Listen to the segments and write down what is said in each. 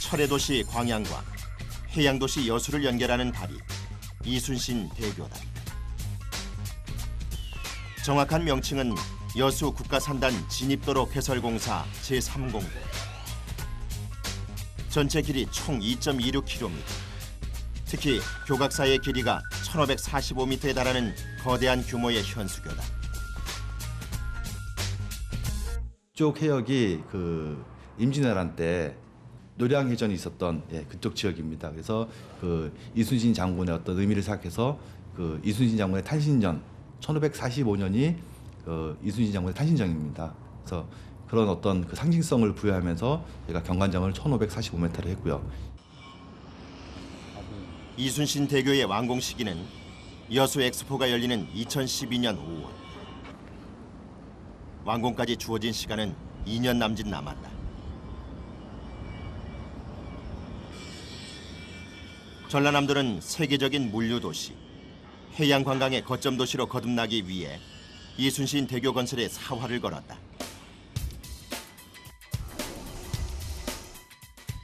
철해도시 광양과 해양도시 여수를 연결하는 다리 이순신 대교다. 정확한 명칭은 여수 국가산단 진입도로 개설공사 제3공고. 전체 길이 총 2.26km. 특히 교각사의 길이가 1545m에 달하는 거대한 규모의 현수교다. 이쪽 해역이 그 임진왜란 때 노량해전이 있었던 그쪽 지역입니다. 그래서 그 이순신 장군의 어떤 의미를 생각해서 그 이순신 장군의 탄신전 1545년이 그 이순신 장군의 탄신전입니다. 그래서 그런 어떤 그 상징성을 부여하면서 저희가 경관장을 1545m를 했고요. 이순신 대교의 완공 시기는 여수 엑스포가 열리는 2012년 5월. 완공까지 주어진 시간은 2년 남짓 남았다. 전라남도는 세계적인 물류 도시, 해양 관광의 거점 도시로 거듭나기 위해 이순신 대교 건설에 사활을 걸었다.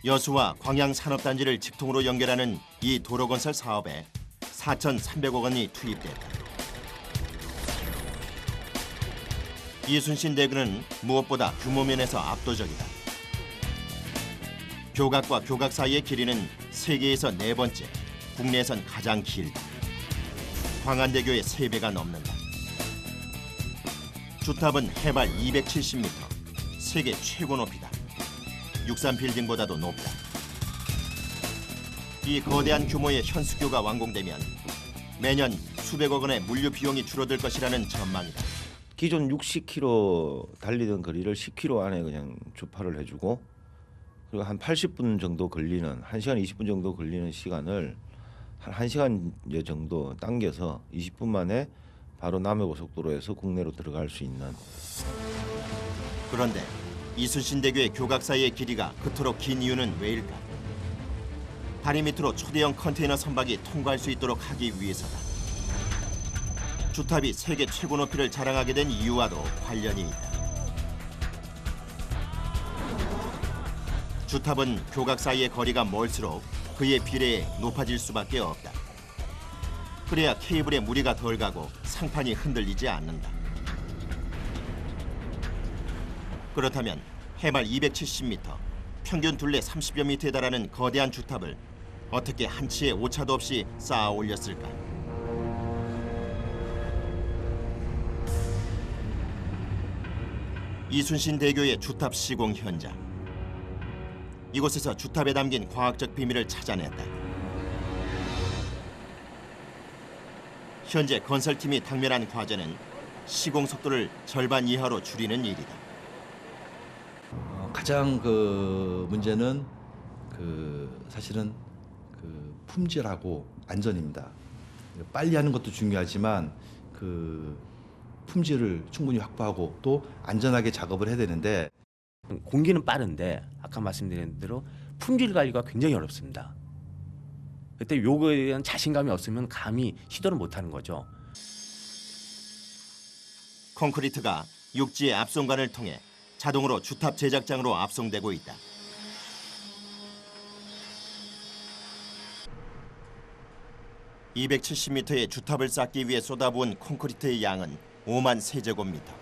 여수와 광양 산업단지를 직통으로 연결하는 이 도로 건설 사업에 4,300억 원이 투입됐다. 이순신 대교는 무엇보다 규모 면에서 압도적이다. 교각과 교각 사이의 길이는 세계에서 4번째, 국내에선 가장 길다. 광안대교의 3배가 넘는다. 주탑은 해발 270m, 세계 최고 높이다. 63빌딩보다도 높다. 이 거대한 규모의 현수교가 완공되면 매년 수백억 원의 물류 비용이 줄어들 것이라는 전망이다. 기존 60km 달리던 거리를 10km 안에 그냥 주파를 해주고, 그리고 한 80분 정도 걸리는 1시간 20분 정도 걸리는 시간을 한 1시간여 정도 당겨서 20분 만에 바로 남해고속도로에서 국내로 들어갈 수 있는. 그런데 이순신대교의 교각 사이의 길이가 그토록 긴 이유는 왜일까? 다리 밑으로 초대형 컨테이너 선박이 통과할 수 있도록 하기 위해서다. 주탑이 세계 최고 높이를 자랑하게 된 이유와도 관련이 있다. 주탑은 교각 사이의 거리가 멀수록 그에 비례해 높아질 수밖에 없다. 그래야 케이블에 무리가 덜 가고 상판이 흔들리지 않는다. 그렇다면 해발 270m, 평균 둘레 30여 미터에 달하는 거대한 주탑을 어떻게 한치의 오차도 없이 쌓아 올렸을까? 이순신 대교의 주탑 시공 현장. 이곳에서 주탑에 담긴 과학적 비밀을 찾아냈다. 현재 건설팀이 당면한 과제는 시공 속도를 절반 이하로 줄이는 일이다. 가장 그 문제는 사실은 품질하고 안전입니다. 빨리 하는 것도 중요하지만 품질을 충분히 확보하고 또 안전하게 작업을 해야 되는데, 공기는 빠른데 아까 말씀드린 대로 품질 관리가 굉장히 어렵습니다. 그때 요거에 대한 자신감이 없으면 감히 시도를 못하는 거죠. 콘크리트가 육지의 압송관을 통해 자동으로 주탑 제작장으로 압송되고 있다. (270m의) 주탑을 쌓기 위해 쏟아부은 콘크리트의 양은 5만 세제곱미터,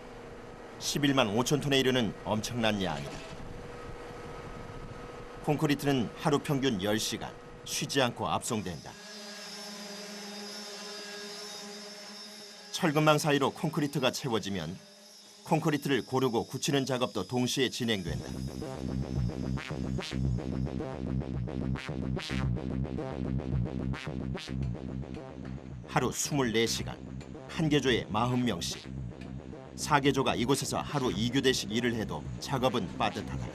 11만 5천 톤에 이르는 엄청난 양이다. 콘크리트는 하루 평균 10시간 쉬지 않고 압송된다. 철근망 사이로 콘크리트가 채워지면 콘크리트를 고르고 굳히는 작업도 동시에 진행된다. 하루 24시간, 한 개조에 40명씩. 4개조가 이곳에서 하루 2교대씩 일을 해도 작업은 빠듯하다.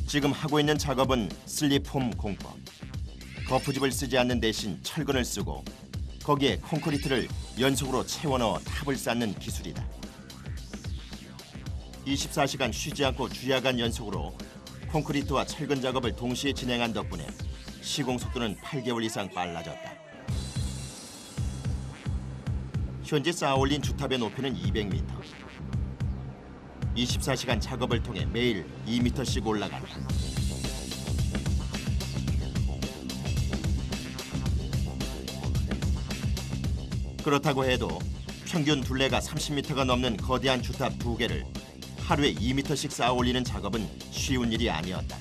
지금 하고 있는 작업은 슬립폼 공법. 거푸집을 쓰지 않는 대신 철근을 쓰고 거기에 콘크리트를 연속으로 채워넣어 탑을 쌓는 기술이다. 24시간 쉬지 않고 주야간 연속으로 콘크리트와 철근 작업을 동시에 진행한 덕분에 시공 속도는 8개월 이상 빨라졌다. 현재 쌓아올린 주탑의 높이는 200m. 24시간 작업을 통해 매일 2m씩 올라간다. 그렇다고 해도 평균 둘레가 30m가 넘는 거대한 주탑 2개를 하루에 2m씩 쌓아 올리는 작업은 쉬운 일이 아니었다.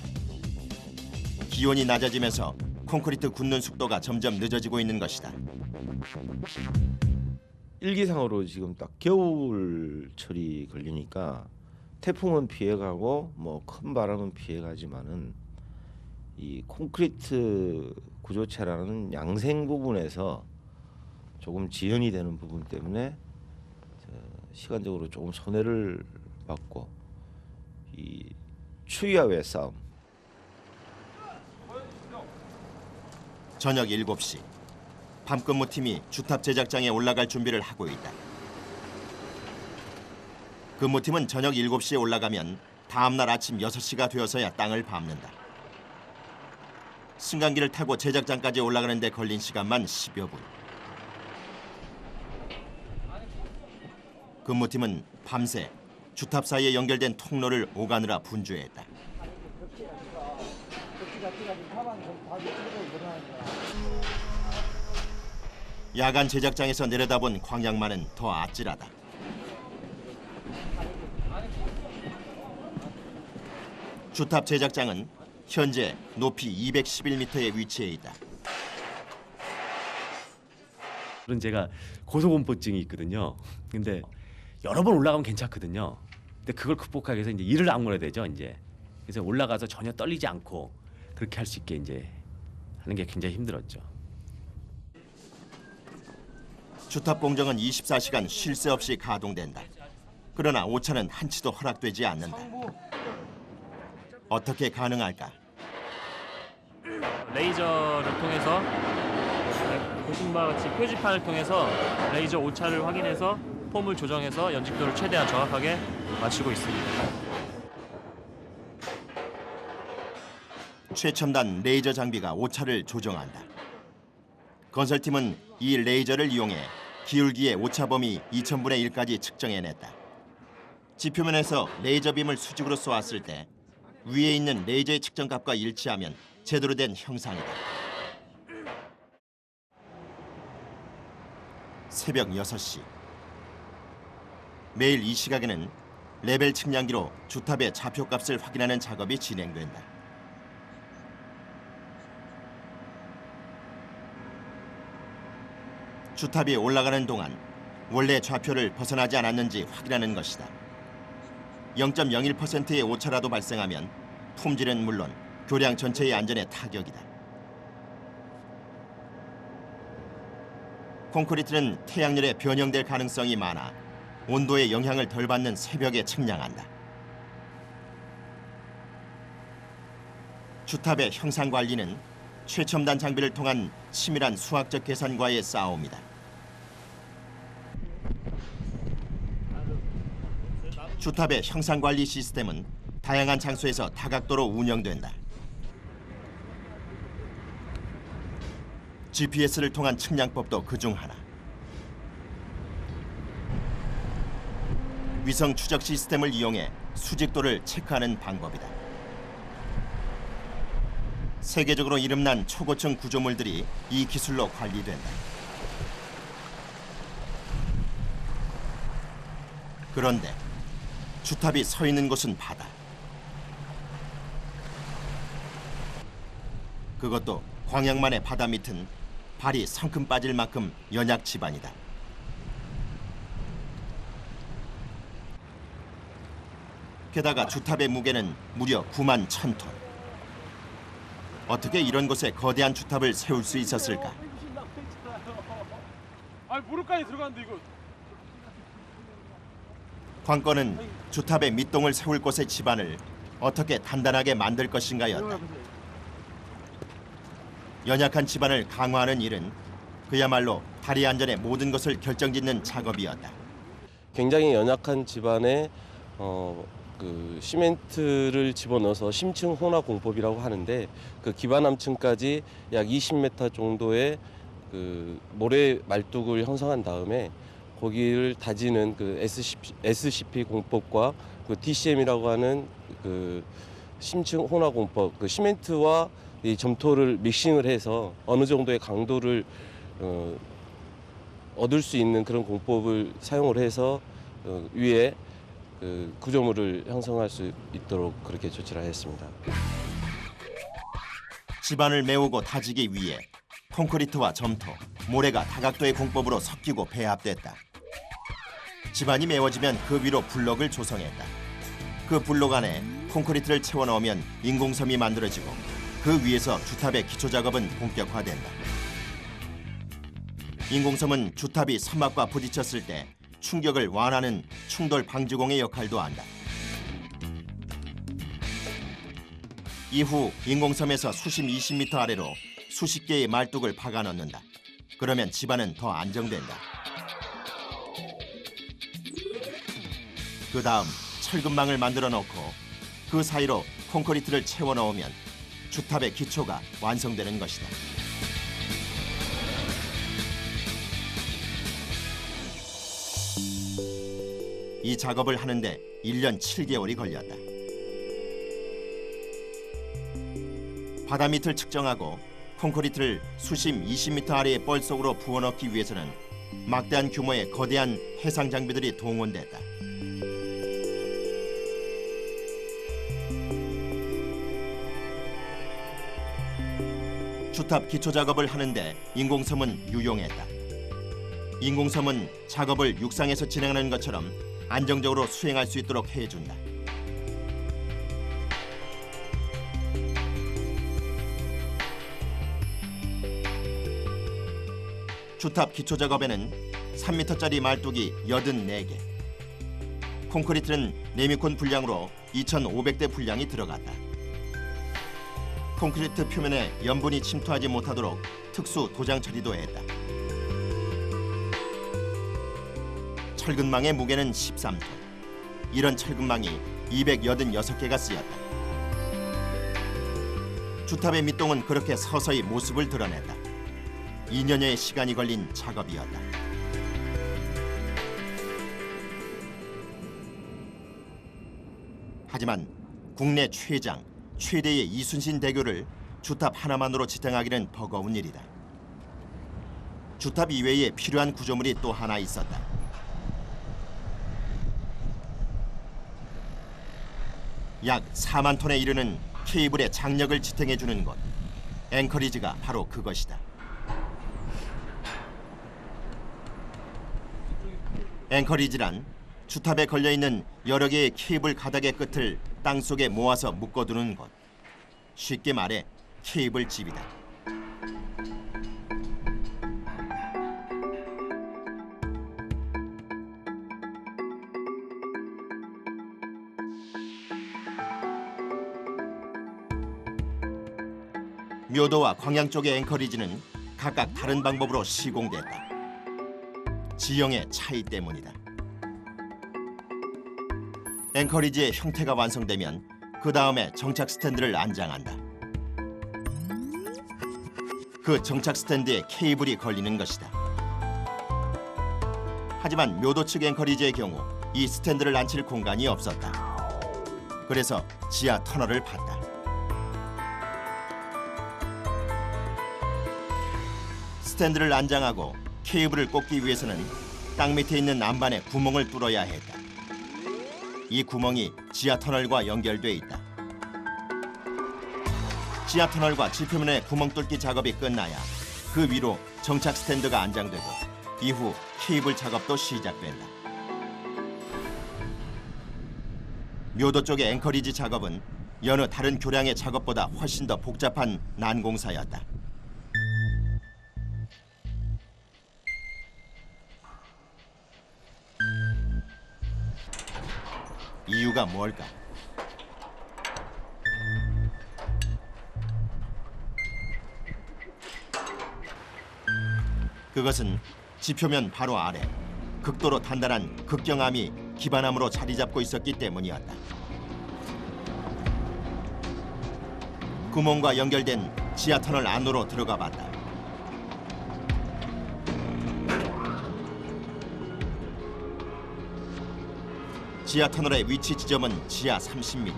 기온이 낮아지면서 콘크리트 굳는 속도가 점점 늦어지고 있는 것이다. 일기상으로 지금 딱 겨울철이 걸리니까 태풍은 피해가고 뭐 큰 바람은 피해가지만은 이 콘크리트 구조체라는 양생 부분에서 조금 지연이 되는 부분 때문에 시간적으로 조금 손해를 받고 이 추위와의 싸움. 저녁 7시 밤근무팀이 주탑 제작장에 올라갈 준비를 하고 있다. 근무팀은 저녁 7시에 올라가면 다음날 아침 6시가 되어서야 땅을 밟는다. 승강기를 타고 제작장까지 올라가는 데 걸린 시간만 10여 분. 근무팀은 밤새 주탑 사이에 연결된 통로를 오가느라 분주했다. 야간 제작장에서 내려다본 광양만은 더 아찔하다. 주탑 제작장은 현재 높이 211m에 위치해 있다. 그런 제가 고소공포증이 있거든요. 근데 여러 번 올라가면 괜찮거든요. 근데 그걸 극복하기 위해서 이제 이를 악물어야 되죠, 이제. 그래서 올라가서 전혀 떨리지 않고 그렇게 할 수 있게 이제 하는 게 굉장히 힘들었죠. 주탑 공정은 24시간 쉴 새 없이 가동된다. 그러나 오차는 한치도 허락되지 않는다. 어떻게 가능할까? 레이저를 통해서 보신 바와 같이 표지판을 통해서 레이저 오차를 확인해서 폼을 조정해서 연직도를 최대한 정확하게 맞추고 있습니다. 최첨단 레이저 장비가 오차를 조정한다. 건설팀은 이 레이저를 이용해 기울기의 오차 범위 2000분의 1까지 측정해냈다. 지표면에서 레이저 빔을 수직으로 쏘았을 때 위에 있는 레이저의 측정값과 일치하면 제대로 된 형상이다. 새벽 6시. 매일 이 시각에는 레벨 측량기로 주탑의 좌표값을 확인하는 작업이 진행된다. 주탑이 올라가는 동안 원래 좌표를 벗어나지 않았는지 확인하는 것이다. 0.01%의 오차라도 발생하면 품질은 물론 교량 전체의 안전에 타격이다. 콘크리트는 태양열에 변형될 가능성이 많아 온도의 영향을 덜 받는 새벽에 측량한다. 주탑의 형상 관리는 최첨단 장비를 통한 치밀한 수학적 계산과의 싸움이다. 주탑의 형상 관리 시스템은 다양한 장소에서 다각도로 운영된다. GPS를 통한 측량법도 그중 하나. 위성 추적 시스템을 이용해 수직도를 체크하는 방법이다. 세계적으로 이름난 초고층 구조물들이 이 기술로 관리된다. 그런데 주탑이 서 있는 곳은 바다. 그것도 광양만의 바다 밑은 발이 성큼 빠질 만큼 연약 지반이다. 게다가 주탑의 무게는 무려 9만 1000톤. 어떻게 이런 곳에 거대한 주탑을 세울 수 있었을까? 아, 무릎까지 들어갔는데 이거. 관건은 주탑의 밑동을 세울 곳의 지반을 어떻게 단단하게 만들 것인가였다. 연약한 지반을 강화하는 일은 그야말로 다리 안전의 모든 것을 결정짓는 작업이었다. 굉장히 연약한 지반에 그 시멘트를 집어넣어서 심층 혼화 공법이라고 하는데 그 기반 함층까지 약 20m 정도의 그 모래 말뚝을 형성한 다음에 거기를 다지는 그 SCP 공법과 그 DCM이라고 하는 그 심층 혼화 공법, 그 시멘트와 이 점토를 믹싱을 해서 어느 정도의 강도를 얻을 수 있는 그런 공법을 사용을 해서 위에 그 구조물을 형성할 수 있도록 그렇게 조치를 하였습니다. 집안을 메우고 다지기 위해 콘크리트와 점토, 모래가 다각도의 공법으로 섞이고 배합됐다. 집안이 메워지면 그 위로 블럭을 조성했다. 그 블록 안에 콘크리트를 채워 넣으면 인공섬이 만들어지고 그 위에서 주탑의 기초 작업은 본격화된다. 인공섬은 주탑이 선막과 부딪혔을 때 충격을 완화하는 충돌 방지공의 역할도 한다. 이후 인공섬에서 수심 20m 아래로 수십 개의 말뚝을 박아 넣는다. 그러면 집안은 더 안정된다. 그 다음 철근망을 만들어 놓고 그 사이로 콘크리트를 채워 넣으면 주탑의 기초가 완성되는 것이다. 이 작업을 하는데 1년 7개월이 걸렸다. 바다 밑을 측정하고 콘크리트를 수심 20m 아래의 뻘 속으로 부어넣기 위해서는 막대한 규모의 거대한 해상 장비들이 동원됐다. 주탑 기초 작업을 하는데 인공섬은 유용했다. 인공섬은 작업을 육상에서 진행하는 것처럼 안정적으로 수행할 수 있도록 해준다. 주탑 기초 작업에는 3m짜리 말뚝이 84개, 콘크리트는 네미콘 분량으로 2,500대 분량이 들어갔다. 콘크리트 표면에 염분이 침투하지 못하도록 특수 도장 처리도 했다. 철근망의 무게는 13톤. 이런 철근망이 286개가 쓰였다. 주탑의 밑동은 그렇게 서서히 모습을 드러냈다. 2년여의 시간이 걸린 작업이었다. 하지만 국내 최대의 이순신 대교를 주탑 하나만으로 지탱하기는 버거운 일이다. 주탑 이외에 필요한 구조물이 또 하나 있었다. 약 4만 톤에 이르는 케이블의 장력을 지탱해주는 곳, 앵커리지가 바로 그것이다. 앵커리지란 주탑에 걸려있는 여러 개의 케이블 가닥의 끝을 땅속에 모아서 묶어두는 곳. 쉽게 말해 케이블 집이다. 묘도와 광양 쪽의 앵커리지는 각각 다른 방법으로 시공됐다. 지형의 차이 때문이다. 앵커리지의 형태가 완성되면 그 다음에 정착 스탠드를 안장한다. 그 정착 스탠드에 케이블이 걸리는 것이다. 하지만 묘도 측 앵커리지의 경우 이 스탠드를 앉힐 공간이 없었다. 그래서 지하 터널을 팠다. 스탠드를 안장하고 케이블을 꽂기 위해서는 땅 밑에 있는 안반에 구멍을 뚫어야 했다. 이 구멍이 지하 터널과 연결돼 있다. 지하 터널과 지표면의 구멍 뚫기 작업이 끝나야 그 위로 정착 스탠드가 안장되고 이후 케이블 작업도 시작된다. 묘도 쪽의 앵커리지 작업은 여느 다른 교량의 작업보다 훨씬 더 복잡한 난공사였다. 이유가 뭘까? 그것은 지표면 바로 아래 극도로 단단한 극경암이 기반암으로 자리 잡고 있었기 때문이었다. 구멍과 연결된 지하 터널 안으로 들어가 봤다. 지하 터널의 위치 지점은 지하 30m.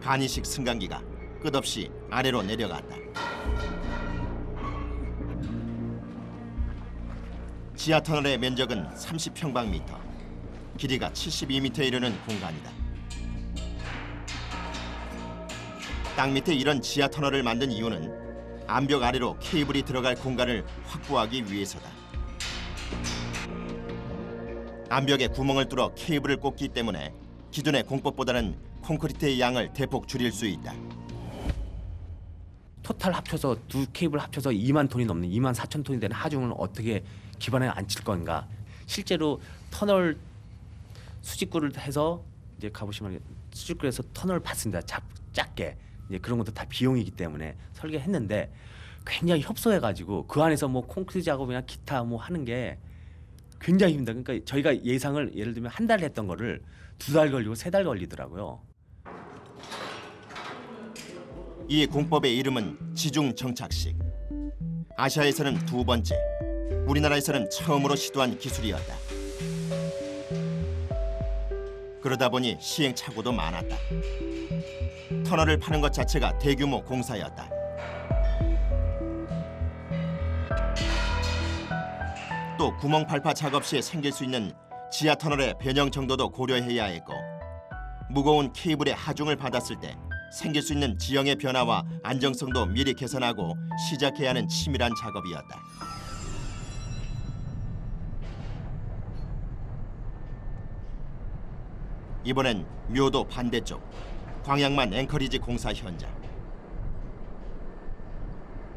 간이식 승강기가 끝없이 아래로 내려간다. 지하 터널의 면적은 30평방미터, 길이가 72m에 이르는 공간이다. 땅 밑에 이런 지하 터널을 만든 이유는 암벽 아래로 케이블이 들어갈 공간을 확보하기 위해서다. 암벽에 구멍을 뚫어 케이블을 꽂기 때문에 기존의 공법보다는 콘크리트의 양을 대폭 줄일 수 있다. 토탈 합쳐서 두 케이블 합쳐서 2만 톤이 넘는 2만 4천 톤이 되는 하중을 어떻게 기반에 앉힐 건가? 실제로 터널 수직구를 해서 이제 가보시면 수직구에서 터널을 팠습니다. 작게. 이제 그런 것도 다 비용이기 때문에 설계했는데 굉장히 협소해가지고 그 안에서 뭐 콘크리트 작업이나 기타 뭐 하는 게 굉장히 힘들다. 그러니까 저희가 예상을 예를 들면 한 달 했던 거를 2달 걸리고 3달 걸리더라고요. 이 공법의 이름은 지중 정착식. 아시아에서는 2번째, 우리나라에서는 처음으로 시도한 기술이었다. 그러다 보니 시행착오도 많았다. 터널을 파는 것 자체가 대규모 공사였다. 또 구멍 발파 작업 시에 생길 수 있는 지하 터널의 변형 정도도 고려해야 했고, 무거운 케이블의 하중을 받았을 때 생길 수 있는 지형의 변화와 안정성도 미리 개선하고 시작해야 하는 치밀한 작업이었다. 이번엔 묘도 반대쪽 광양만 앵커리지 공사 현장.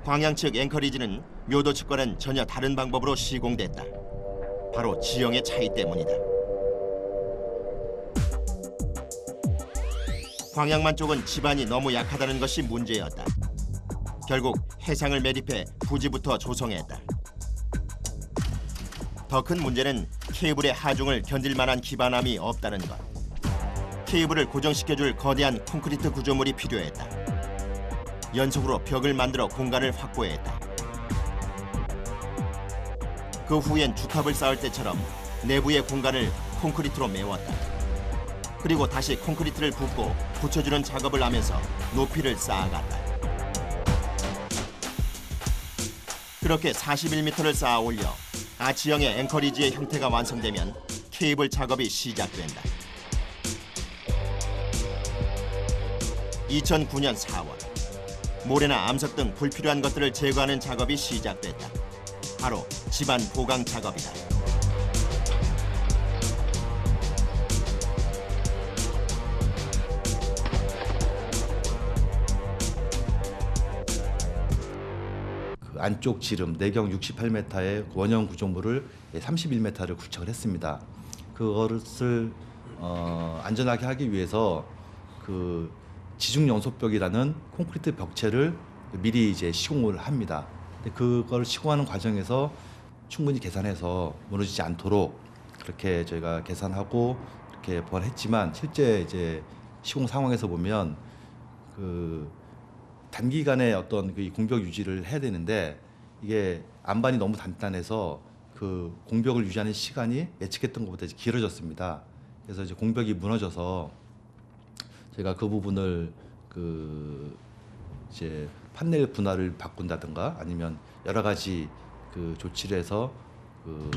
광양 측 앵커리지는 묘도 측과는 전혀 다른 방법으로 시공됐다. 바로 지형의 차이 때문이다. 광양만 쪽은 지반이 너무 약하다는 것이 문제였다. 결국 해상을 매립해 부지부터 조성했다. 더 큰 문제는 케이블의 하중을 견딜 만한 기반함이 없다는 것. 케이블을 고정시켜줄 거대한 콘크리트 구조물이 필요했다. 연속으로 벽을 만들어 공간을 확보했다. 그 후엔 주탑을 쌓을 때처럼 내부의 공간을 콘크리트로 메웠다. 그리고 다시 콘크리트를 붓고 붙여주는 작업을 하면서 높이를 쌓아갔다. 그렇게 41m를 쌓아 올려 아치형의 앵커리지의 형태가 완성되면 케이블 작업이 시작된다. 2009년 4월, 모래나 암석 등 불필요한 것들을 제거하는 작업이 시작됐다. 바로 지반 보강 작업이다. 그 안쪽 지름 내경 68m의 원형 구조물을 31m를 구축을 했습니다. 그것을 안전하게 하기 위해서 그 지중 연소벽이라는 콘크리트 벽체를 미리 이제 시공을 합니다. 근데 그걸 시공하는 과정에서 충분히 계산해서 무너지지 않도록 그렇게 저희가 계산하고 이렇게 보완했지만 실제 이제 시공 상황에서 보면 그 단기간에 어떤 그 공벽 유지를 해야 되는데 이게 안반이 너무 단단해서 그 공벽을 유지하는 시간이 예측했던 것보다 길어졌습니다. 그래서 이제 공벽이 무너져서 제가 그 부분을 그 이제 판넬 분할을 바꾼다든가 아니면 여러 가지 그 조치를 해서 그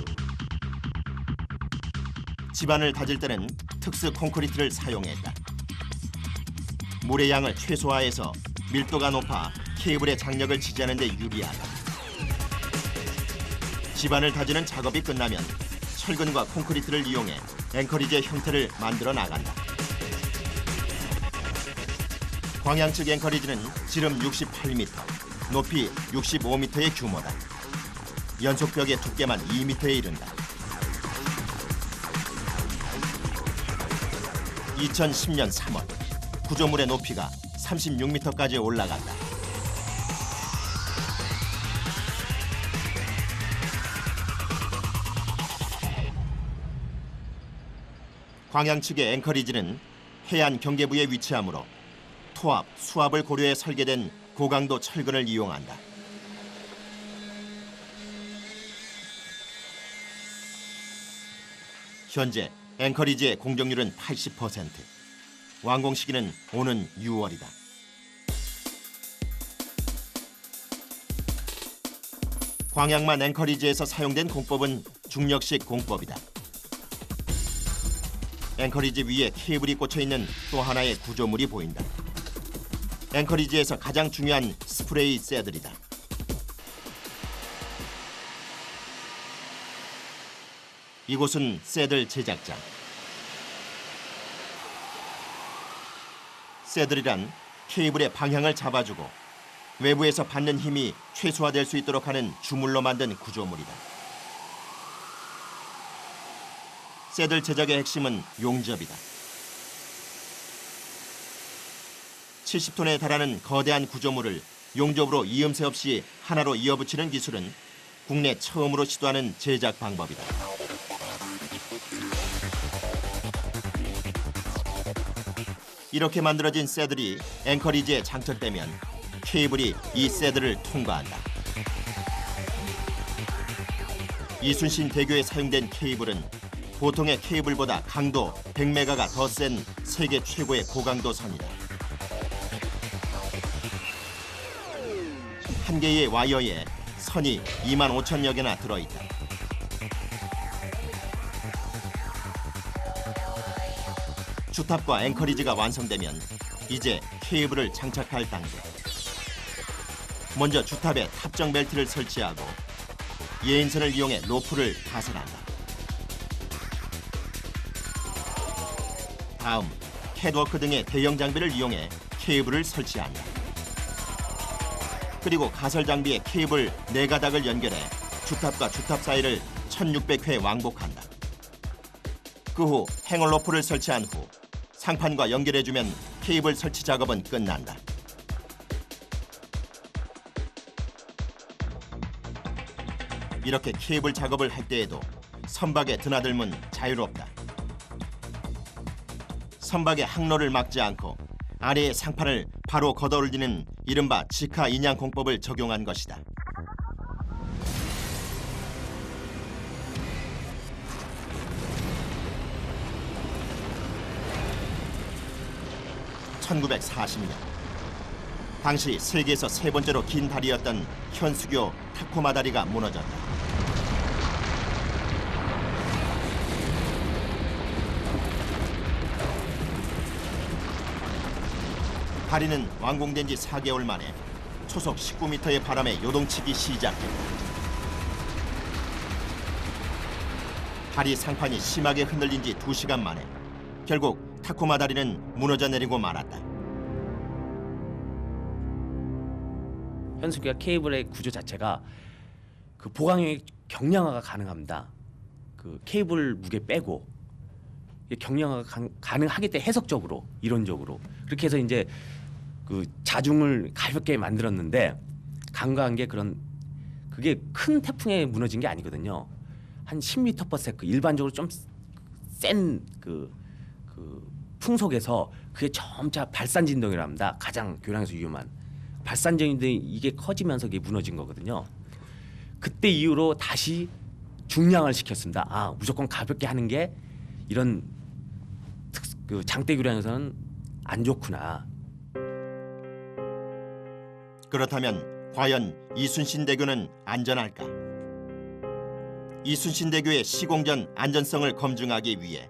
지반을 다질 때는 특수 콘크리트를 사용했다. 물의 양을 최소화해서 밀도가 높아 케이블의 장력을 지지하는 데 유리하다. 지반을 다지는 작업이 끝나면 철근과 콘크리트를 이용해 앵커리지의 형태를 만들어 나간다. 광양 측 앵커리지는 지름 68m, 높이 65m의 규모다. 연속벽의 두께만 2m에 이른다. 2010년 3월, 구조물의 높이가 36m까지 올라간다. 광양 측의 앵커리지는 해안 경계부에 위치하므로 토압, 수압을 고려해 설계된 고강도 철근을 이용한다. 현재 앵커리지의 공정률은 80%. 완공 시기는 오는 6월이다. 광양만 앵커리지에서 사용된 공법은 중력식 공법이다. 앵커리지 위에 케이블이 꽂혀 있는 또 하나의 구조물이 보인다. 앵커리지에서 가장 중요한 스프레이 새들이다. 이곳은 새들 제작장. 새들이란 케이블의 방향을 잡아주고 외부에서 받는 힘이 최소화될 수 있도록 하는 주물로 만든 구조물이다. 새들 제작의 핵심은 용접이다. 70톤에 달하는 거대한 구조물을 용접으로 이음새 없이 하나로 이어붙이는 기술은 국내 처음으로 시도하는 제작 방법이다. 이렇게 만들어진 새들이 앵커리지에 장착되면 케이블이 이 새들을 통과한다. 이순신 대교에 사용된 케이블은 보통의 케이블보다 강도 100메가가 더 센 세계 최고의 고강도 선이다. 한 개의 와이어에 선이 2만 5천여 개나 들어있다. 주탑과 앵커리지가 완성되면 이제 케이블을 장착할 단계. 먼저 주탑에 탑정 벨트를 설치하고 예인선을 이용해 로프를 가설한다. 다음 캣워크 등의 대형 장비를 이용해 케이블을 설치한다. 그리고 가설 장비에 케이블 4가닥을 연결해 주탑과 주탑 사이를 1600회 왕복한다. 그 후 행어 로프를 설치한 후 상판과 연결해주면 케이블 설치 작업은 끝난다. 이렇게 케이블 작업을 할 때에도 선박의 드나들면 자유롭다. 선박의 항로를 막지 않고 아래의 상판을 바로 걷어올리는 이른바 직하 인양 공법을 적용한 것이다. (1940년) 당시 세계에서 세 번째로 긴 다리였던 현수교 타코마 다리가 무너졌다. 다리는 완공된 지 4개월 만에 초속 19m의 바람에 요동치기 시작했다. 다리 상판이 심하게 흔들린 지 2시간 만에 결국 타코마 다리는 무너져 내리고 말았다. 현수기와 케이블의 구조 자체가 그 보강형의 경량화가 가능합니다. 그 케이블 무게 빼고 경량화가 가능하기 때문에 해석적으로 이론적으로 그렇게 해서 이제 그 자중을 가볍게 만들었는데 간과한 게 그게 큰 태풍에 무너진 게 아니거든요. 한 10m/s 일반적으로 좀 센 그 풍속에서 그게 점차 발산 진동이라 합니다. 가장 교량에서 위험한 발산 진동이 이게 커지면서 이게 무너진 거거든요. 그때 이후로 다시 중량을 시켰습니다. 아, 무조건 가볍게 하는 게 이런 그 장대 교량에서는 안 좋구나. 그렇다면 과연 이순신대교는 안전할까? 이순신대교의 시공전 안전성을 검증하기 위해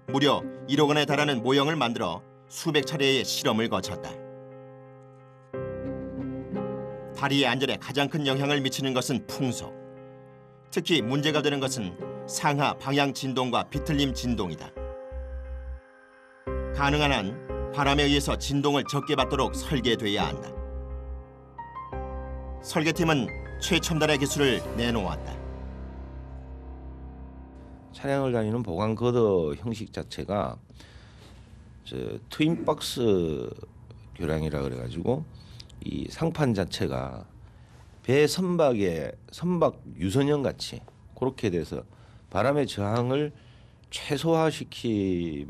무려 1억 원에 달하는 모형을 만들어 수백 차례의 실험을 거쳤다. 다리의 안전에 가장 큰 영향을 미치는 것은 풍속. 특히 문제가 되는 것은 상하 방향 진동과 비틀림 진동이다. 가능한 한 바람에 의해서 진동을 적게 받도록 설계돼야 한다. 설계팀은 최첨단의 기술을 내놓았다. 차량을 다니는 보강 거더 형식 자체가 트윈박스 교량이라 그래가지고 이 상판 자체가 배 선박의 선박 유선형 같이 그렇게 돼서 바람의 저항을 최소화시키면서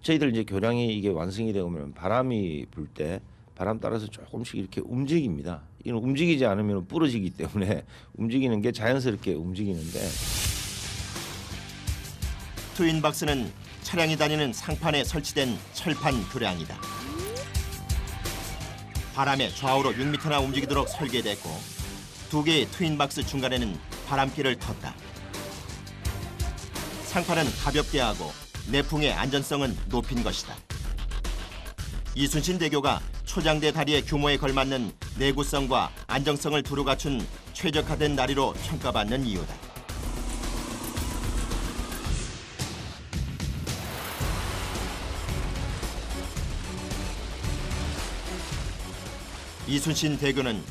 저희들 이제 교량이 이게 완성이 되면 바람이 불 때 바람 따라서 조금씩 이렇게 움직입니다. 이런 움직이지 않으면 부러지기 때문에 움직이는 게 자연스럽게 움직이는데 트윈박스는 차량이 다니는 상판에 설치된 철판 교량이다. 바람에 좌우로 6m나 움직이도록 설계됐고 2개의 트윈박스 중간에는 바람길을 텄다. 상판은 가볍게 하고 내풍의 안전성은 높인 것이다. 이순신 대교가 초장대 다리의 규모에 걸맞는 내구성과 안정성을 두루 갖춘 최적화된 다리로 평가받는 이유다. 이순신 대교는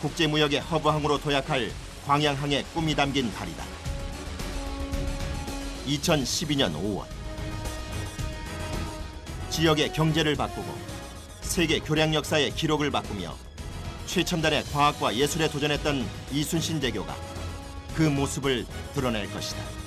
국제무역의 허브항으로 도약할 광양항의 꿈이 담긴 다리다. 2012년 5월 지역의 경제를 바꾸고 세계 교량 역사의 기록을 바꾸며 최첨단의 과학과 예술에 도전했던 이순신 대교가 그 모습을 드러낼 것이다.